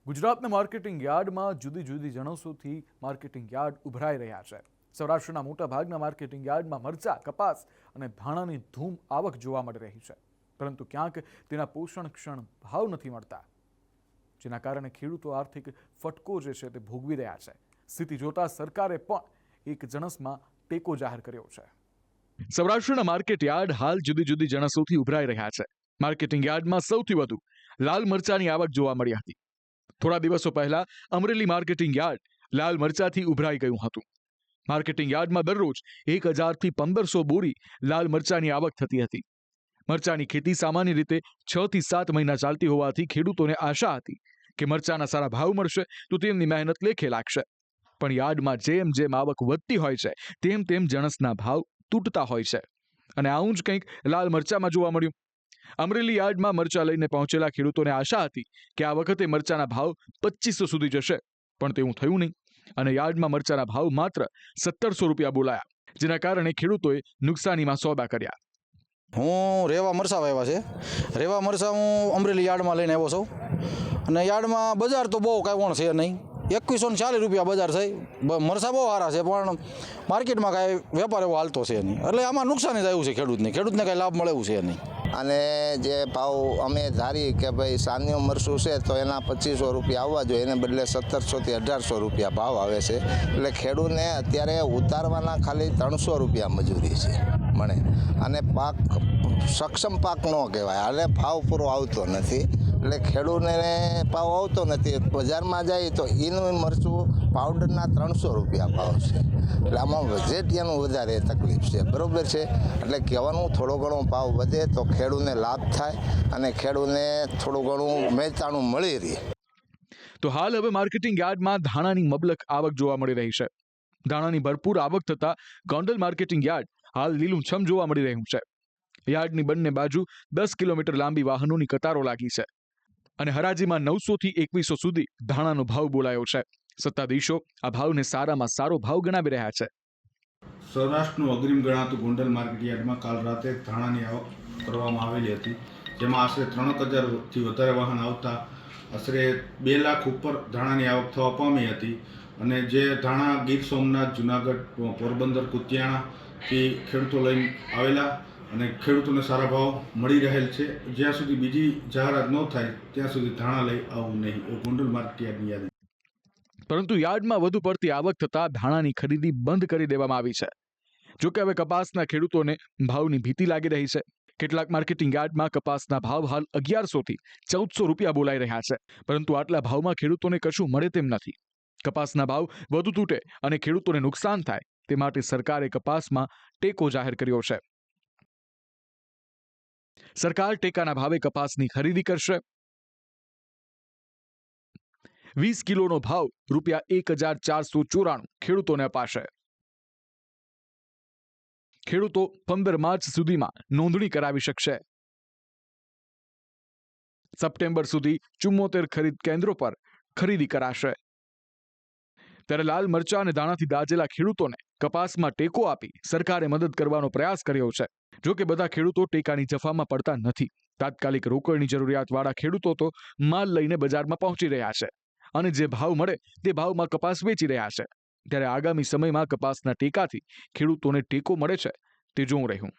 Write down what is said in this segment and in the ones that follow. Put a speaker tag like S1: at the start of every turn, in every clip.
S1: ગુજરાતના માર્કેટિંગ યાર્ડમાં જુદી જુદી જણસોથી માર્કેટિંગ યાર્ડ ઉભરાઈ રહ્યા છે। સૌરાષ્ટ્રના મોટાભાગના માર્કેટિંગ યાર્ડમાં મરચા, કપાસ અને ધાણાની ધૂમ આવક જોવા મળી રહી છે, પરંતુ ક્યાંક તેના પોષણક્ષમ ભાવ નથી મળતા, જેના કારણે ખેડૂતો આર્થિક ફટકો જે છે તે ભોગવી રહ્યા છે। સ્થિતિ જોતા સરકારે પણ એક જણસમાં ટેકો જાહેર કર્યો છે। સૌરાષ્ટ્રના માર્કેટ યાર્ડ હાલ જુદી જુદી જણસોથી ઉભરાઈ રહ્યા છે। માર્કેટિંગ યાર્ડમાં સૌથી વધુ લાલ મરચાની આવક જોવા મળી હતી। થોડા દિવસો પહેલા અમરેલી માર્કેટિંગ યાર્ડ લાલ મરચાથી ઉભરાઈ ગયું હતું। માર્કેટિંગ યાર્ડમાં દરરોજ 1000 થી 1500 બોરી લાલ મરચાની આવક થતી હતી। મરચાની ખેતી સામાન્ય રીતે 6 થી 7 મહિના ચાલતી હોવાથી ખેડૂતોને આશા હતી કે મરચાના સારા ભાવ મળશે તો તેમની મહેનત લેખે લાગશે, પણ યાર્ડમાં જેમ જેમ આવક વધતી હોય છે તેમ તેમ જણસના ભાવ તૂટતા હોય છે, અને આવું જ કંઈક લાલ મરચામાં જોવા મળ્યું। અમરેલી યાર્ડમાં મરચા લઈને પહોંચેલા ખેડૂતોને આશા હતી કે આ વખતે મરચાના ભાવ 2500 સુધી જશે, પણ તેવું થયું નહીં, અને યાર્ડમાં મરચાના ભાવ માત્ર 1700 રૂપિયા બોલાયા, જેના કારણે ખેડૂતોએ નુકસાનીમાં સોદા કર્યા।
S2: હું રેવા મરસા વાવ્યા છે। રેવા મરસા હું અમરેલી યાર્ડમાં લઈને આવ્યો છું, અને યાર્ડમાં બજાર તો બહુ કાંઈ વણ છે નહીં। 2140 રૂપિયા બજાર છે। મરસા બહુ સારા છે, પણ માર્કેટમાં કાંઈ વેપાર એવો હાલતો છે નહીં, એટલે આમાં નુકસાન જ આવ્યું છે ખેડૂતને કાંઈ લાભ મળે એવું છે નહીં।
S3: અને જે ભાવ અમે ધારી કે ભાઈ સાનિયો મરસું છે તો એના 2500 રૂપિયા આવવા જોઈએ, એને બદલે 1700 થી 1800 રૂપિયા ભાવ આવે છે, એટલે ખેડૂતને અત્યારે ઉતારવાના ખાલી 300 રૂપિયા મજૂરી છે મળે, અને પાક સક્ષમ પાક ન કહેવાય, અને ભાવ પૂરો આવતો નથી, એટલે ખેડૂતને ભાવ આવતો નથી। બજારમાં જાય તો એનું મરચું પાવડરના 300 રૂપિયા ભાવ છે, એટલે આમાં વજેટિયાનું વધારે તકલીફ છે, બરાબર છે। એટલે કહેવાનું થોડો ઘણો ભાવ વધે તો ખેડૂતને લાભ થાય અને ખેડૂતને થોડું ઘણું મહેનતાણું મળી રહે।
S1: તો હાલ હવે માર્કેટિંગ યાર્ડમાં ધાણાની મબલક આવક જોવા મળી રહી છે। ધાણાની ભરપૂર આવક થતા ગોંડલ માર્કેટિંગ યાર્ડ હાલ લીલુંછમ જોવા મળી રહ્યું છે। યાર્ડની બંને બાજુ 10 કિલોમીટર લાંબી વાહનોની કતારો લાગી છે, અને હરાજીમાં 900 થી 2100 સુધી ધાણાનો ભાવ બોલાયો છે। સત્તાધીશો આ ભાવને સારામાં સારો ભાવ ગણાવી રહ્યા છે।
S4: સૌરાષ્ટ્રનું અગ્રીમ ગણાતું ગોંડલ માર્કેટ યાર્ડમાં કાલ રાતે ધાણાની આવક કરવામાં આવેલી હતી, જેમાં આશરે 3000થી વધારે વાહન આવતા આશરે 2 લાખ ઉપર ધાણાની આવક થવા પામી હતી, અને જે ધાણા ગીર સોમનાથ, જુનાગઢ, પોરબંદર, કુતિયાણાથી ખેડૂતો લઈને આવેલા, અને ખેડૂતોને સારા ભાવ મળી રહેલ છે। જ્યાં સુધી બીજી જાહેરાત ન થાય ત્યાં સુધી ધાણા લઈ આવવું નહીં, એ ગોંડલ માર્કેટ યાર્ડની યાદી।
S1: પરંતુ યાર્ડમાં વધુ પડતી આવક થતા ધાણાની ખરીદી બંધ કરી દેવામાં આવી છે। જોકે હવે કપાસના ખેડૂતોને ભાવની ભીતિ લાગી રહી છે। કેટલાક માર્કેટિંગ યાર્ડમાં કપાસના ભાવ હાલ 1100 થી 1400 રૂપિયા બોલાઈ રહ્યા છે, પરંતુ આટલા ભાવમાં ખેડૂતોને કશું મળે તેમ નથી। કપાસના ભાવ વધુ તૂટે અને ખેડૂતોને નુકસાન થાય તે માટે સરકારે કપાસમાં ટેકો જાહેર કર્યો છે। સરકાર ટેકાના ભાવે કપાસની ખરીદી કરશે। 20 કિલોનો ભાવ ₹1494 ખેડૂતોને અપાશે। ખેડૂતો 15 માર્ચ સુધીમાં નોંધણી કરાવી શકશે। સપ્ટેમ્બર સુધી 74 ખરીદ કેન્દ્રો પર ખરીદી કરાશે। ત્યારે લાલ મરચા અને દાણાથી દાઝેલા ખેડૂતોને કપાસમાં ટેકો આપી સરકારે મદદ કરવાનો પ્રયાસ કર્યો છે। જો કે બધા ખેડૂતો ટેકાની જફામાં પડતા નથી। તાત્કાલિક રોકડની જરૂરિયાતવાળા ખેડૂતો તો માલ લઈને બજારમાં પહોંચી રહ્યા છે, અને જે ભાવ મળે તે ભાવમાં કપાસ વેચી રહ્યા છે। ત્યારે આગામી સમયમાં કપાસના ટેકાથી ખેડૂતોને ટેકો મળે છે તે જોવું રહ્યું।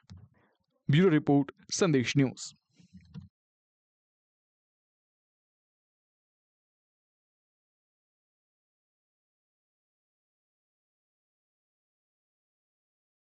S1: બ્યુરો રિપોર્ટ, સંદેશ ન્યૂઝ।